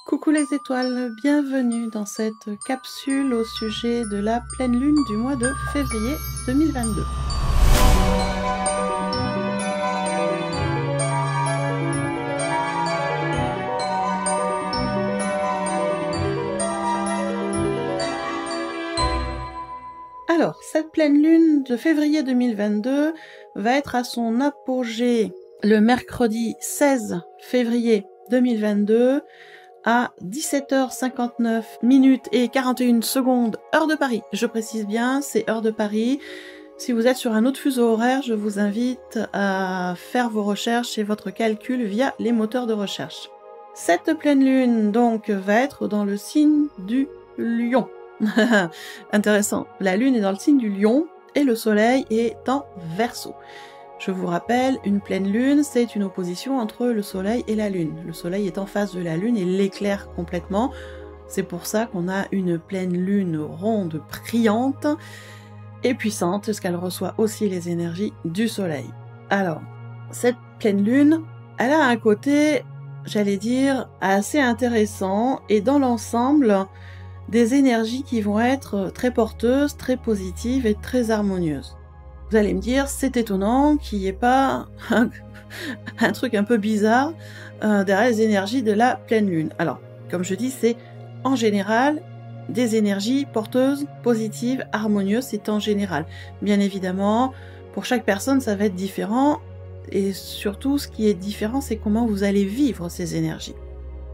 Coucou les étoiles, bienvenue dans cette capsule au sujet de la pleine lune du mois de février 2022. Alors, cette pleine lune de février 2022 va être à son apogée le mercredi 16 février 2022 à 17h59 minutes et 41 secondes, heure de Paris. Je précise bien, c'est heure de Paris. Si vous êtes sur un autre fuseau horaire, je vous invite à faire vos recherches et votre calcul via les moteurs de recherche. Cette pleine lune, donc, va être dans le signe du Lion. Intéressant. La lune est dans le signe du Lion et le soleil est en Verseau. Je vous rappelle, une pleine lune, c'est une opposition entre le soleil et la lune. Le soleil est en face de la lune et l'éclaire complètement. C'est pour ça qu'on a une pleine lune ronde, brillante et puissante, parce qu'elle reçoit aussi les énergies du soleil. Alors, cette pleine lune, elle a un côté, j'allais dire, assez intéressant, et dans l'ensemble, des énergies qui vont être très porteuses, très positives et très harmonieuses. Vous allez me dire, c'est étonnant qu'il n'y ait pas un truc un peu bizarre derrière les énergies de la pleine lune. Alors, comme je dis, c'est en général des énergies porteuses, positives, harmonieuses, c'est en général. Bien évidemment, pour chaque personne, ça va être différent, et surtout, ce qui est différent, c'est comment vous allez vivre ces énergies.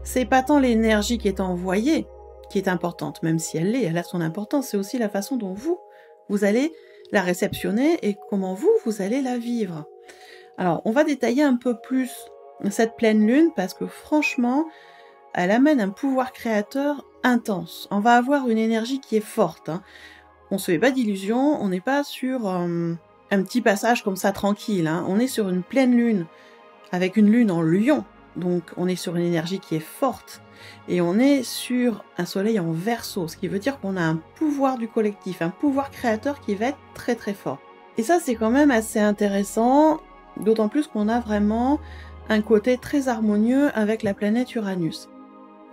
C'est pas tant l'énergie qui est envoyée qui est importante, même si elle a son importance, c'est aussi la façon dont vous allez la réceptionner et comment vous allez la vivre. Alors, on va détailler un peu plus cette pleine lune parce que franchement, elle amène un pouvoir créateur intense. On va avoir une énergie qui est forte. Hein. On se fait pas d'illusions, on n'est pas sur un petit passage comme ça tranquille. Hein. On est sur une pleine lune avec une lune en Lion. Donc, on est sur une énergie qui est forte. Et on est sur un soleil en Verseau, ce qui veut dire qu'on a un pouvoir du collectif, un pouvoir créateur qui va être très très fort. Et ça, c'est quand même assez intéressant, d'autant plus qu'on a vraiment un côté très harmonieux avec la planète Uranus.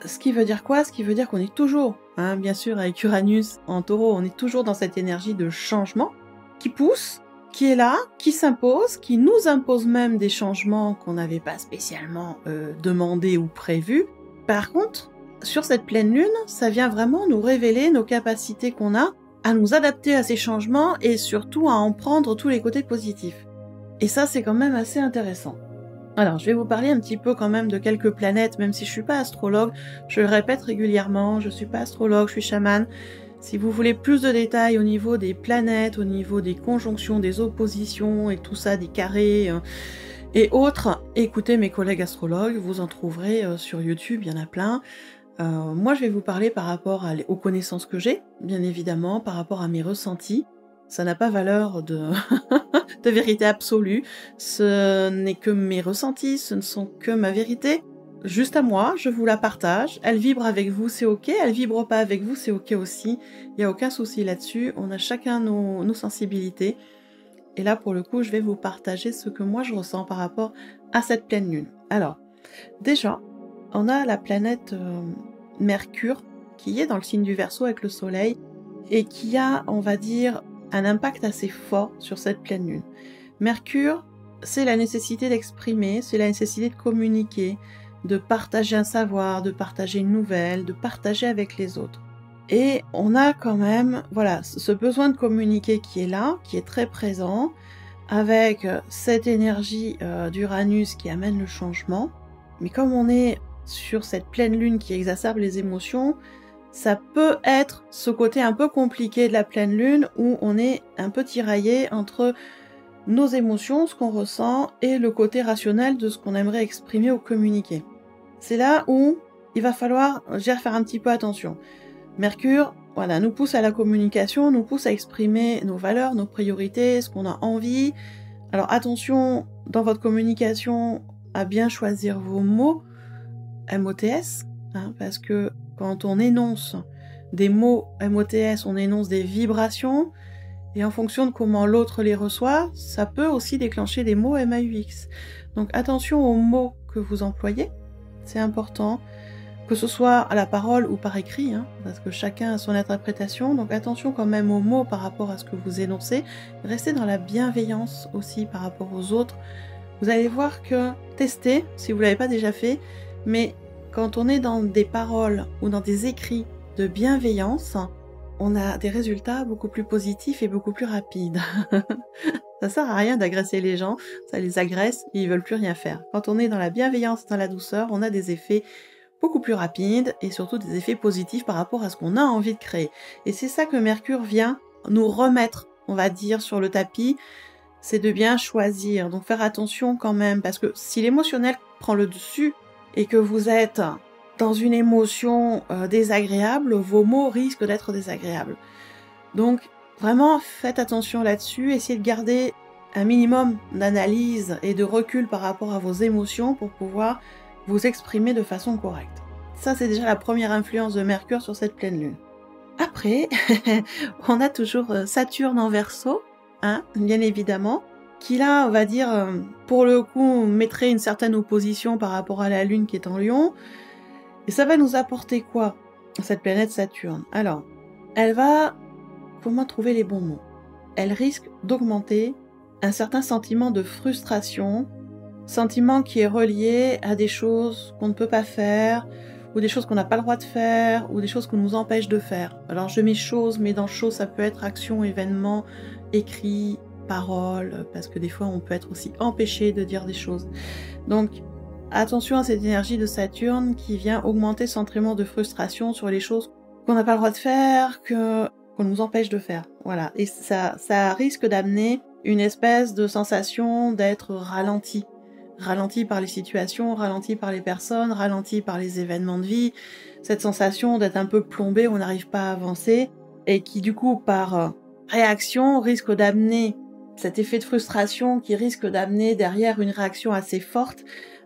Ce qui veut dire quoi? Ce qui veut dire qu'on est toujours, bien sûr, avec Uranus en Taureau, on est toujours dans cette énergie de changement qui pousse, qui est là, qui s'impose, qui nous impose même des changements qu'on n'avait pas spécialement demandés ou prévus. Par contre, sur cette pleine lune, ça vient vraiment nous révéler nos capacités qu'on a à nous adapter à ces changements et surtout à en prendre tous les côtés positifs. Et ça, c'est quand même assez intéressant. Alors, je vais vous parler un petit peu quand même de quelques planètes, même si je suis pas astrologue, je le répète régulièrement, je suis pas astrologue, je suis chamane. Si vous voulez plus de détails au niveau des planètes, au niveau des conjonctions, des oppositions et tout ça, des carrés et autres, écoutez mes collègues astrologues, vous en trouverez sur YouTube, il y en a plein. Moi, je vais vous parler par rapport aux connaissances que j'ai, bien évidemment, par rapport à mes ressentis. Ça n'a pas valeur de, de vérité absolue, ce n'est que mes ressentis, ce ne sont que ma vérité. Juste à moi, je vous la partage, elle vibre avec vous, c'est ok, elle vibre pas avec vous, c'est ok aussi, il n'y a aucun souci là-dessus, on a chacun nos sensibilités. Et là, pour le coup, je vais vous partager ce que moi je ressens par rapport à cette pleine lune. Alors, déjà, on a la planète Mercure qui est dans le signe du Verseau avec le Soleil et qui a, on va dire, un impact assez fort sur cette pleine lune. Mercure, c'est la nécessité d'exprimer, c'est la nécessité de communiquer, de partager un savoir, de partager une nouvelle, de partager avec les autres. Et on a quand même, voilà, ce besoin de communiquer qui est là, qui est très présent, avec cette énergie d'Uranus qui amène le changement. Mais comme on est sur cette pleine lune qui exacerbe les émotions, ça peut être ce côté un peu compliqué de la pleine lune où on est un peu tiraillé entre nos émotions, ce qu'on ressent, et le côté rationnel de ce qu'on aimerait exprimer ou communiquer. C'est là où il va falloir faire un petit peu attention. Mercure, voilà, nous pousse à la communication, nous pousse à exprimer nos valeurs, nos priorités, ce qu'on a envie. Alors attention, dans votre communication, à bien choisir vos mots, MOTS, parce que quand on énonce des mots MOTS, on énonce des vibrations, et en fonction de comment l'autre les reçoit, ça peut aussi déclencher des mots MAUX. Donc attention aux mots que vous employez, c'est important. que ce soit à la parole ou par écrit, hein, parce que chacun a son interprétation, donc attention quand même aux mots par rapport à ce que vous énoncez, restez dans la bienveillance aussi par rapport aux autres. Vous allez voir que, testez, si vous ne l'avez pas déjà fait, mais quand on est dans des paroles ou dans des écrits de bienveillance, on a des résultats beaucoup plus positifs et beaucoup plus rapides. Ça sert à rien d'agresser les gens, ça les agresse et ils veulent plus rien faire. Quand on est dans la bienveillance, dans la douceur, on a des effets beaucoup plus rapides et surtout des effets positifs par rapport à ce qu'on a envie de créer. Et c'est ça que Mercure vient nous remettre, on va dire, sur le tapis, c'est de bien choisir. Donc faire attention quand même, parce que si l'émotionnel prend le dessus et que vous êtes dans une émotion désagréable, vos mots risquent d'être désagréables. Donc vraiment faites attention là-dessus, essayez de garder un minimum d'analyse et de recul par rapport à vos émotions pour pouvoir vous exprimer de façon correcte. Ça, c'est déjà la première influence de Mercure sur cette pleine lune. Après, on a toujours Saturne en Verseau, hein, bien évidemment, qui là, on va dire, pour le coup, mettrait une certaine opposition par rapport à la lune qui est en Lion. Et ça va nous apporter quoi, cette planète Saturne? Alors, elle va, comment trouver les bons mots? Elle risque d'augmenter un certain sentiment de frustration, sentiment qui est relié à des choses qu'on ne peut pas faire, ou des choses qu'on n'a pas le droit de faire, ou des choses qu'on nous empêche de faire. Alors je mets choses, mais dans choses, ça peut être action, événement, écrit, parole, parce que des fois on peut être aussi empêché de dire des choses. Donc attention à cette énergie de Saturne qui vient augmenter ce sentiment de frustration sur les choses qu'on n'a pas le droit de faire, qu'on nous empêche de faire. Voilà. Et ça risque d'amener une espèce de sensation d'être ralenti. Ralenti par les situations, ralenti par les personnes, ralenti par les événements de vie. Cette sensation d'être un peu plombé, on n'arrive pas à avancer. Et qui du coup, par réaction, risque d'amener cet effet de frustration qui risque d'amener derrière une réaction assez forte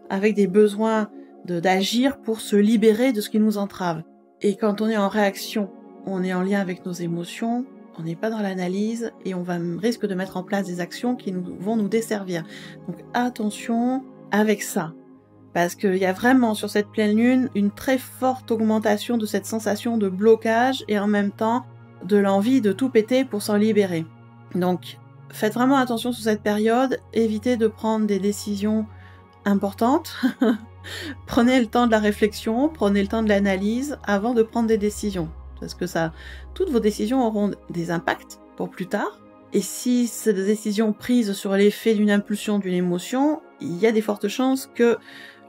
avec des besoins d'agir pour se libérer de ce qui nous entrave. Et quand on est en réaction, on est en lien avec nos émotions, on n'est pas dans l'analyse et on risque de mettre en place des actions qui vont nous desservir. Donc attention avec ça, parce qu'il y a vraiment sur cette pleine lune une très forte augmentation de cette sensation de blocage et en même temps de l'envie de tout péter pour s'en libérer. Donc faites vraiment attention sur cette période, évitez de prendre des décisions importantes. Prenez le temps de la réflexion, prenez le temps de l'analyse avant de prendre des décisions. Parce que toutes vos décisions auront des impacts pour plus tard. Et si c'est des décisions prises sur l'effet d'une impulsion, d'une émotion, il y a des fortes chances que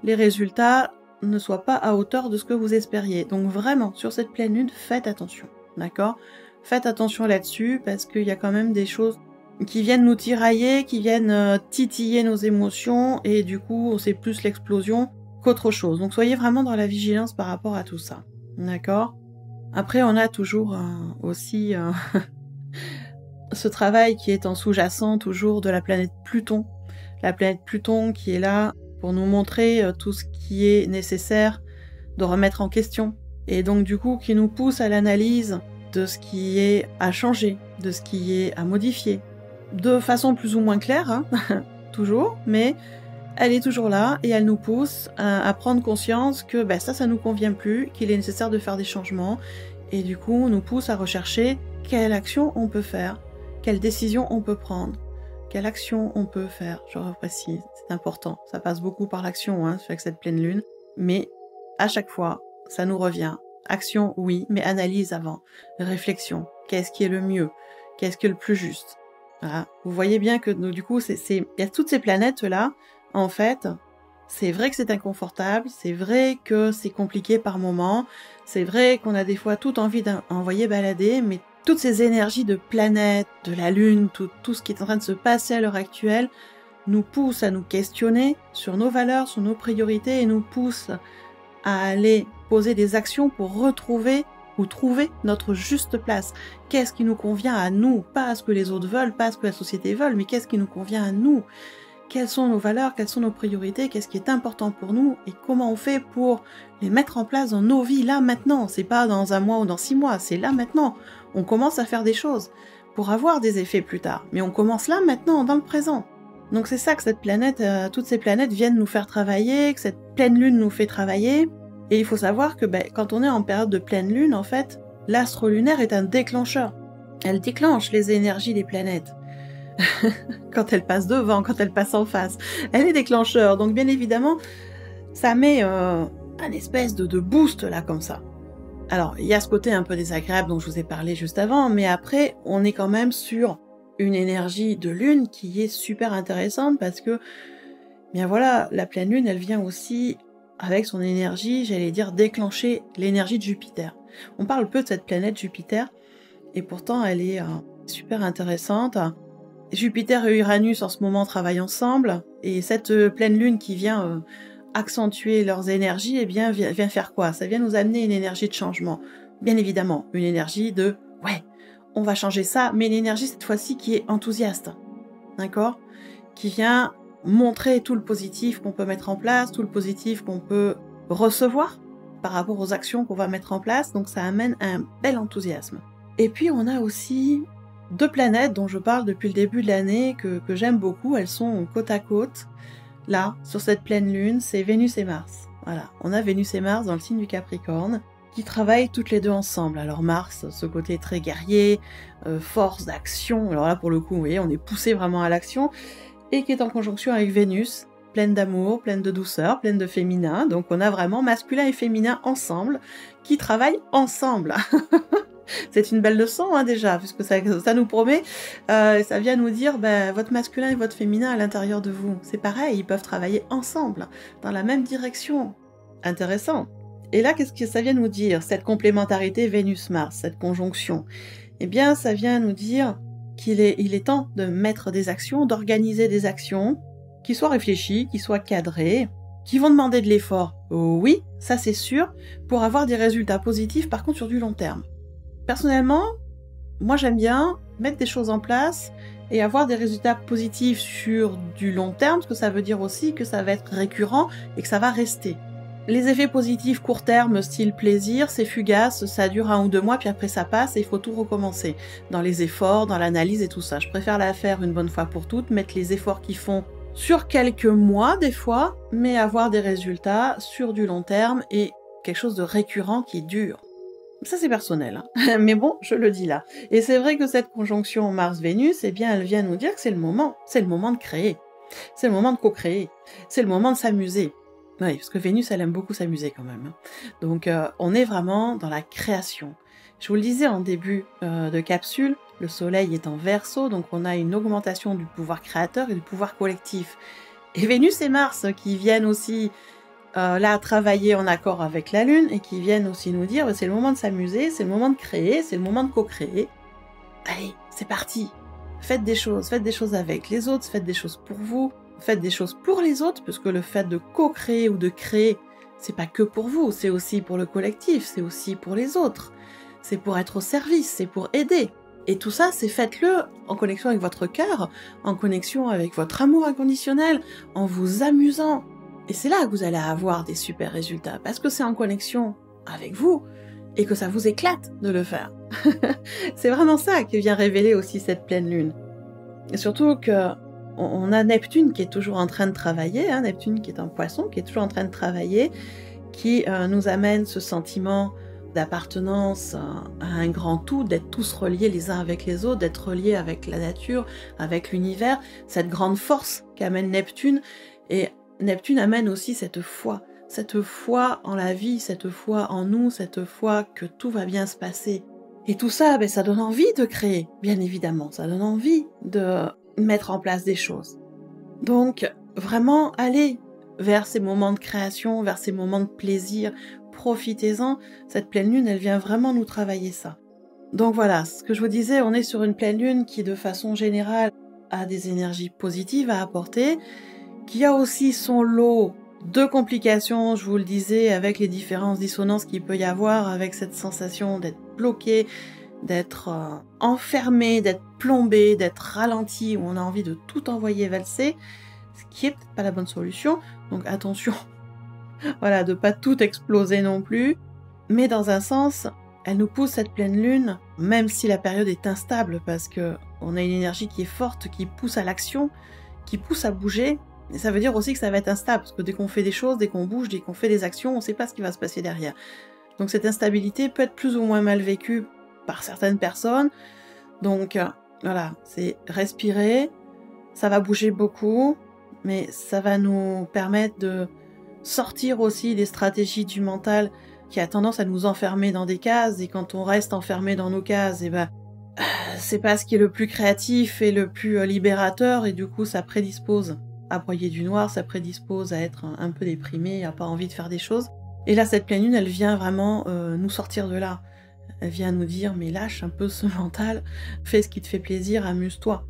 les résultats ne soient pas à hauteur de ce que vous espériez. Donc vraiment, sur cette pleine lune, faites attention. D'accord ? Faites attention là-dessus parce qu'il y a quand même des choses qui viennent nous tirailler, qui viennent titiller nos émotions et du coup, c'est plus l'explosion qu'autre chose. Donc soyez vraiment dans la vigilance par rapport à tout ça. D'accord ? Après, on a toujours aussi ce travail qui est en sous-jacent toujours de la planète Pluton. La planète Pluton qui est là pour nous montrer tout ce qui est nécessaire de remettre en question. Et donc du coup, qui nous pousse à l'analyse de ce qui est à changer, de ce qui est à modifier. De façon plus ou moins claire, hein, toujours, mais elle est toujours là et elle nous pousse à prendre conscience que ça nous convient plus, qu'il est nécessaire de faire des changements et du coup nous pousse à rechercher quelle action on peut faire, quelle décision on peut prendre, quelle action on peut faire. Je reprécise, c'est important, ça passe beaucoup par l'action avec cette pleine lune, mais à chaque fois ça nous revient. Action oui, mais analyse avant, réflexion, qu'est-ce qui est le mieux, qu'est-ce qui est le plus juste. Voilà. Vous voyez bien que du coup il y a toutes ces planètes là. En fait, c'est vrai que c'est inconfortable, c'est vrai que c'est compliqué par moments, c'est vrai qu'on a des fois toute envie d'envoyer balader, mais toutes ces énergies de planètes, de la Lune, tout ce qui est en train de se passer à l'heure actuelle, nous poussent à nous questionner sur nos valeurs, sur nos priorités, et nous poussent à aller poser des actions pour retrouver ou trouver notre juste place. Qu'est-ce qui nous convient à nous, pas à ce que les autres veulent, pas à ce que la société veut, mais qu'est-ce qui nous convient à nous ? Quelles sont nos valeurs, quelles sont nos priorités, qu'est-ce qui est important pour nous et comment on fait pour les mettre en place dans nos vies là maintenant. C'est pas dans 1 mois ou dans 6 mois, c'est là maintenant. On commence à faire des choses pour avoir des effets plus tard, mais on commence là maintenant, dans le présent. Donc c'est ça que cette planète, toutes ces planètes viennent nous faire travailler, que cette pleine lune nous fait travailler. Et il faut savoir que quand on est en période de pleine lune, en fait, l'astre lunaire est un déclencheur. Elle déclenche les énergies des planètes. Quand elle passe devant, quand elle passe en face. Elle est déclencheur, donc bien évidemment, ça met un espèce de boost là, comme ça. Alors, il y a ce côté un peu désagréable dont je vous ai parlé juste avant, mais après, on est quand même sur une énergie de lune qui est super intéressante parce que, bien voilà, la pleine lune, elle vient aussi avec son énergie, j'allais dire, déclencher l'énergie de Jupiter. On parle peu de cette planète Jupiter, et pourtant elle est super intéressante. Jupiter et Uranus en ce moment travaillent ensemble, et cette pleine lune qui vient accentuer leurs énergies, eh bien vient faire quoi? Ça vient nous amener une énergie de changement. Bien évidemment, une énergie de « ouais, on va changer ça », mais une énergie cette fois-ci qui est enthousiaste, d'accord? Qui vient montrer tout le positif qu'on peut mettre en place, tout le positif qu'on peut recevoir par rapport aux actions qu'on va mettre en place, donc ça amène un bel enthousiasme. Et puis on a aussi 2 planètes dont je parle depuis le début de l'année, que j'aime beaucoup, elles sont côte à côte. Là, sur cette pleine lune, c'est Vénus et Mars. Voilà, on a Vénus et Mars dans le signe du Capricorne, qui travaillent toutes les deux ensemble. Alors Mars, ce côté très guerrier, force d'action, alors là pour le coup, vous voyez, on est poussé vraiment à l'action, et qui est en conjonction avec Vénus, pleine d'amour, pleine de douceur, pleine de féminin, donc on a vraiment masculin et féminin ensemble, qui travaillent ensemble. C'est une belle leçon déjà, puisque ça nous promet, ça vient nous dire votre masculin et votre féminin à l'intérieur de vous. C'est pareil, ils peuvent travailler ensemble, dans la même direction. Intéressant. Et là, qu'est-ce que ça vient nous dire, cette complémentarité Vénus-Mars, cette conjonction? Eh bien, ça vient nous dire qu'il est temps de mettre des actions, d'organiser des actions qui soient réfléchies, qui soient cadrées, qui vont demander de l'effort. Oui, ça c'est sûr, pour avoir des résultats positifs, par contre sur du long terme. Personnellement, moi j'aime bien mettre des choses en place et avoir des résultats positifs sur du long terme, parce que ça veut dire aussi que ça va être récurrent et que ça va rester. Les effets positifs court terme, style plaisir, c'est fugace, ça dure 1 ou 2 mois, puis après ça passe et il faut tout recommencer. Dans les efforts, dans l'analyse et tout ça. Je préfère la faire une bonne fois pour toutes, mettre les efforts qu'ils font sur quelques mois des fois, mais avoir des résultats sur du long terme et quelque chose de récurrent qui dure. Ça c'est personnel, mais bon, je le dis là. Et c'est vrai que cette conjonction Mars-Vénus, eh bien elle vient nous dire que c'est le moment de créer. C'est le moment de co-créer. C'est le moment de s'amuser. Oui, parce que Vénus, elle aime beaucoup s'amuser quand même. Donc on est vraiment dans la création. Je vous le disais en début de capsule, le soleil est en Verseau, donc on a une augmentation du pouvoir créateur et du pouvoir collectif. Et Vénus et Mars qui viennent aussi là travailler en accord avec la Lune et qui viennent aussi nous dire c'est le moment de s'amuser, c'est le moment de créer, c'est le moment de co-créer. Allez, c'est parti. Faites des choses avec les autres, faites des choses pour vous, faites des choses pour les autres, parce que le fait de co-créer ou de créer, c'est pas que pour vous, c'est aussi pour le collectif, c'est aussi pour les autres. C'est pour être au service, c'est pour aider. Et tout ça, c'est faites-le en connexion avec votre cœur, en connexion avec votre amour inconditionnel, en vous amusant. Et c'est là que vous allez avoir des super résultats, parce que c'est en connexion avec vous, et que ça vous éclate de le faire. C'est vraiment ça qui vient révéler aussi cette pleine lune. Et surtout que on a Neptune qui est toujours en train de travailler, Neptune qui est en Poisson, qui est toujours en train de travailler, qui nous amène ce sentiment d'appartenance à un grand tout, d'être tous reliés les uns avec les autres, d'être reliés avec la nature, avec l'univers, cette grande force qu'amène Neptune. Et Neptune amène aussi cette foi en la vie, cette foi en nous, cette foi que tout va bien se passer. Et tout ça, ça donne envie de créer, bien évidemment, ça donne envie de mettre en place des choses. Donc, vraiment, allez vers ces moments de création, vers ces moments de plaisir, profitez-en. Cette pleine lune, elle vient vraiment nous travailler ça. Donc voilà, ce que je vous disais, on est sur une pleine lune qui, de façon générale, a des énergies positives à apporter, qui a aussi son lot de complications, je vous le disais, avec les différentes dissonances qu'il peut y avoir, avec cette sensation d'être bloqué, d'être enfermé, d'être plombé, d'être ralenti, où on a envie de tout envoyer valser, ce qui est peut-être pas la bonne solution, donc attention, voilà, de pas tout exploser non plus, mais dans un sens, elle nous pousse cette pleine lune, même si la période est instable, parce que on a une énergie qui est forte, qui pousse à l'action, qui pousse à bouger, Et ça veut dire aussi que ça va être instable, parce que dès qu'on fait des choses, dès qu'on bouge, dès qu'on fait des actions, on ne sait pas ce qui va se passer derrière. Donc cette instabilité peut être plus ou moins mal vécue par certaines personnes. Donc voilà, c'est respirer, ça va bouger beaucoup, mais ça va nous permettre de sortir aussi des stratégies du mental qui a tendance à nous enfermer dans des cases, et quand on reste enfermé dans nos cases, c'est pas ce qui est le plus créatif et le plus libérateur, et du coup ça prédispose à broyer du noir, ça prédispose à être un peu déprimé, à pas envie de faire des choses. Et là, cette pleine lune, elle vient vraiment nous sortir de là. Elle vient nous dire, mais lâche un peu ce mental, fais ce qui te fait plaisir, amuse-toi.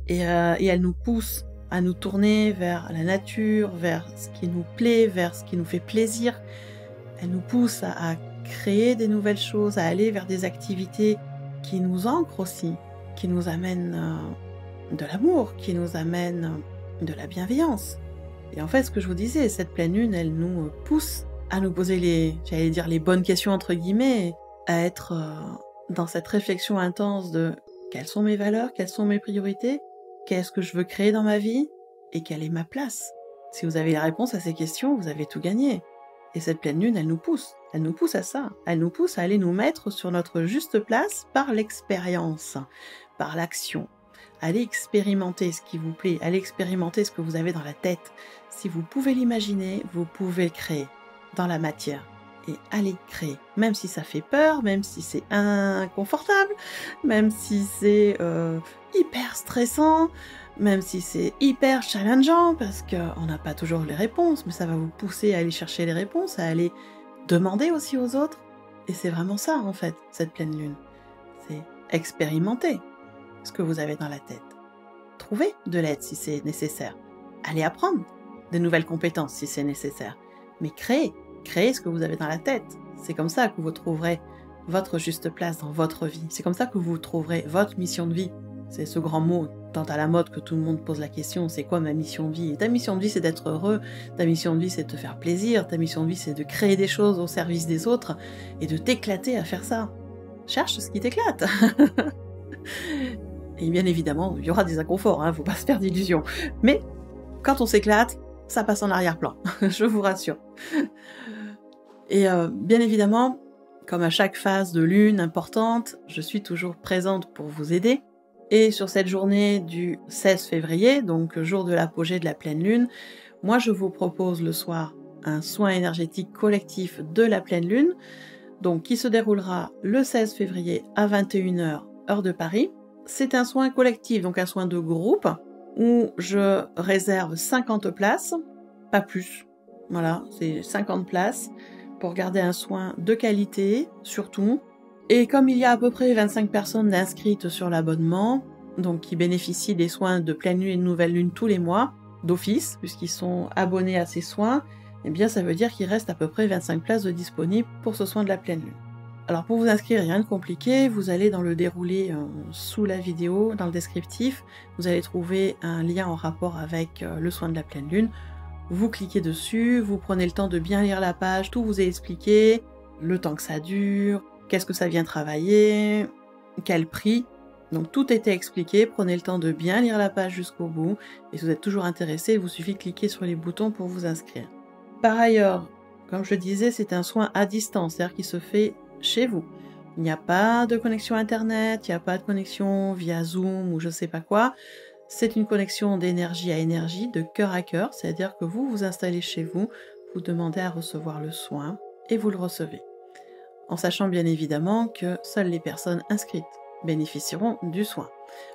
Et elle nous pousse à nous tourner vers la nature, vers ce qui nous plaît, vers ce qui nous fait plaisir. Elle nous pousse à créer des nouvelles choses, à aller vers des activités qui nous ancrent aussi, qui nous amènent de l'amour, qui nous amènent de la bienveillance. Et en fait, ce que je vous disais, cette pleine lune, elle nous pousse à nous poser les bonnes questions entre guillemets, à être dans cette réflexion intense de quelles sont mes valeurs, quelles sont mes priorités, qu'est-ce que je veux créer dans ma vie et quelle est ma place. Si vous avez la réponse à ces questions, vous avez tout gagné. Et cette pleine lune, elle nous pousse à ça, elle nous pousse à aller nous mettre sur notre juste place par l'expérience, par l'action. Allez expérimenter ce qui vous plaît, allez expérimenter ce que vous avez dans la tête. Si vous pouvez l'imaginer, vous pouvez le créer dans la matière. Et allez créer, même si ça fait peur, même si c'est inconfortable, même si c'est hyper stressant, même si c'est hyper challengeant, parce qu'on n'a pas toujours les réponses, mais ça va vous pousser à aller chercher les réponses, à aller demander aussi aux autres. Et c'est vraiment ça, en fait, cette pleine lune. C'est expérimenter ce que vous avez dans la tête. Trouvez de l'aide si c'est nécessaire. Allez apprendre de nouvelles compétences si c'est nécessaire. Mais créez ce que vous avez dans la tête. C'est comme ça que vous trouverez votre juste place dans votre vie. C'est comme ça que vous trouverez votre mission de vie. C'est ce grand mot tant à la mode que tout le monde pose la question, c'est quoi ma mission de vie? Et ta mission de vie, c'est d'être heureux, ta mission de vie, c'est de te faire plaisir, ta mission de vie, c'est de créer des choses au service des autres et de t'éclater à faire ça. Cherche ce qui t'éclate. Et bien évidemment, il y aura des inconforts, faut pas se faire d'illusions. Mais quand on s'éclate, ça passe en arrière-plan, je vous rassure. Et bien évidemment, comme à chaque phase de lune importante, je suis toujours présente pour vous aider. Et sur cette journée du 16 février, donc jour de l'apogée de la pleine lune, moi je vous propose le soir un soin énergétique collectif de la pleine lune, donc qui se déroulera le 16 février à 21h, heure de Paris. C'est un soin collectif, donc un soin de groupe, où je réserve 50 places, pas plus. Voilà, c'est 50 places pour garder un soin de qualité, surtout. Et comme il y a à peu près 25 personnes inscrites sur l'abonnement, donc qui bénéficient des soins de pleine lune et de nouvelle lune tous les mois, d'office, puisqu'ils sont abonnés à ces soins, eh bien ça veut dire qu'il reste à peu près 25 places de disponibles pour ce soin de la pleine lune. Alors pour vous inscrire, rien de compliqué, vous allez dans le déroulé sous la vidéo, dans le descriptif, vous allez trouver un lien en rapport avec le soin de la pleine lune. Vous cliquez dessus, vous prenez le temps de bien lire la page, tout vous est expliqué, le temps que ça dure, qu'est-ce que ça vient travailler, quel prix. Donc tout était expliqué, prenez le temps de bien lire la page jusqu'au bout, et si vous êtes toujours intéressé, il vous suffit de cliquer sur les boutons pour vous inscrire. Par ailleurs, comme je disais, c'est un soin à distance, c'est-à-dire qu'il se fait chez vous. Il n'y a pas de connexion internet, il n'y a pas de connexion via Zoom ou je sais pas quoi. C'est une connexion d'énergie à énergie, de cœur à cœur, c'est-à-dire que vous vous installez chez vous, vous demandez à recevoir le soin et vous le recevez. En sachant bien évidemment que seules les personnes inscrites bénéficieront du soin.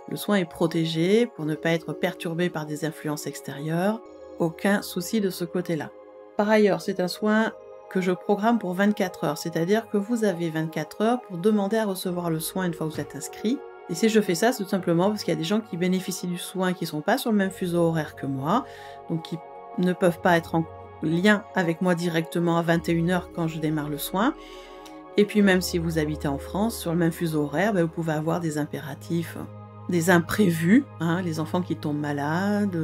Le soin est protégé pour ne pas être perturbé par des influences extérieures, aucun souci de ce côté-là. Par ailleurs, c'est un soin que je programme pour 24 heures, c'est-à-dire que vous avez 24 heures pour demander à recevoir le soin une fois que vous êtes inscrit. Et si je fais ça, c'est tout simplement parce qu'il y a des gens qui bénéficient du soin qui ne sont pas sur le même fuseau horaire que moi, donc qui ne peuvent pas être en lien avec moi directement à 21h quand je démarre le soin. Et puis même si vous habitez en France, sur le même fuseau horaire, vous pouvez avoir des impératifs, des imprévus, les enfants qui tombent malades,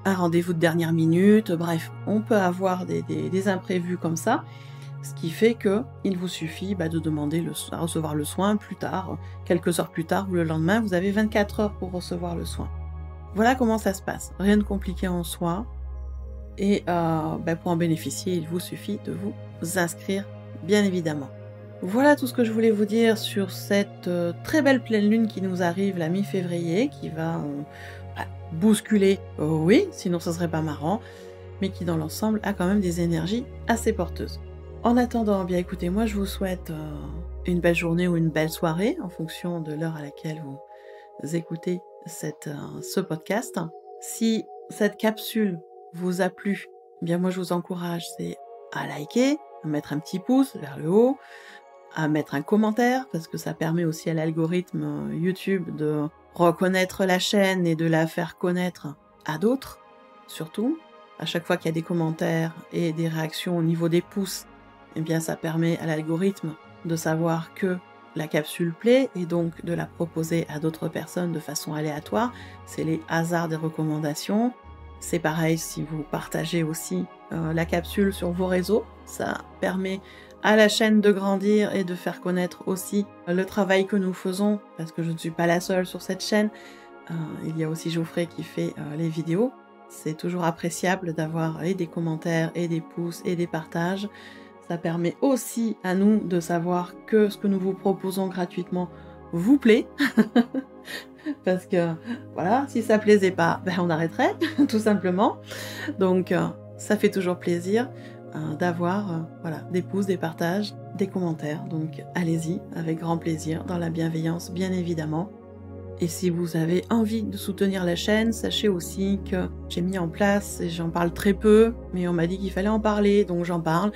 un rendez-vous de dernière minute, bref, on peut avoir des imprévus comme ça, ce qui fait qu'il vous suffit de demander à recevoir le soin plus tard, quelques heures plus tard ou le lendemain, vous avez 24 heures pour recevoir le soin. Voilà comment ça se passe, rien de compliqué en soi, Et pour en bénéficier, il vous suffit de vous inscrire, bien évidemment. Voilà tout ce que je voulais vous dire sur cette très belle pleine lune qui nous arrive la mi-février, qui va bousculer, oui, sinon ce serait pas marrant, mais qui dans l'ensemble a quand même des énergies assez porteuses. En attendant, bien écoutez, moi je vous souhaite une belle journée ou une belle soirée en fonction de l'heure à laquelle vous écoutez ce podcast. Si cette capsule vous a plu, eh bien moi je vous encourage à liker, à mettre un petit pouce vers le haut, à mettre un commentaire parce que ça permet aussi à l'algorithme YouTube de reconnaître la chaîne et de la faire connaître à d'autres, surtout. À chaque fois qu'il y a des commentaires et des réactions au niveau des pouces, eh bien ça permet à l'algorithme de savoir que la capsule plaît et donc de la proposer à d'autres personnes de façon aléatoire. C'est les hasards des recommandations. C'est pareil si vous partagez aussi la capsule sur vos réseaux. Ça permet à la chaîne de grandir et de faire connaître aussi le travail que nous faisons, parce que je ne suis pas la seule sur cette chaîne. Il y a aussi Geoffrey qui fait les vidéos. C'est toujours appréciable d'avoir et des commentaires et des pouces et des partages. Ça permet aussi à nous de savoir que ce que nous vous proposons gratuitement vous plaît. Parce que voilà, si ça plaisait pas, on arrêterait, tout simplement. Donc ça fait toujours plaisir d'avoir des pouces, des partages, des commentaires. Donc allez-y, avec grand plaisir, dans la bienveillance bien évidemment. Et si vous avez envie de soutenir la chaîne, sachez aussi que j'ai mis en place, et j'en parle très peu, mais on m'a dit qu'il fallait en parler, donc j'en parle.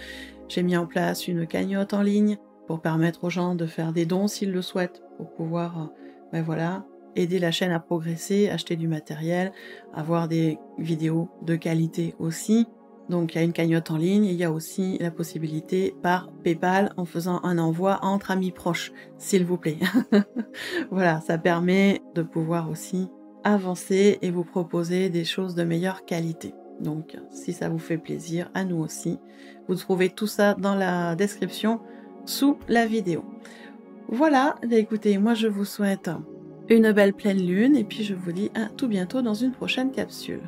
J'ai mis en place une cagnotte en ligne pour permettre aux gens de faire des dons s'ils le souhaitent, pour pouvoir aider la chaîne à progresser, acheter du matériel, avoir des vidéos de qualité aussi. Donc il y a une cagnotte en ligne, et il y a aussi la possibilité par PayPal en faisant un envoi entre amis proches, s'il vous plaît. Voilà, ça permet de pouvoir aussi avancer et vous proposer des choses de meilleure qualité. Donc si ça vous fait plaisir, à nous aussi, vous trouvez tout ça dans la description sous la vidéo. Voilà, écoutez, moi je vous souhaite une belle pleine lune et puis je vous dis à tout bientôt dans une prochaine capsule.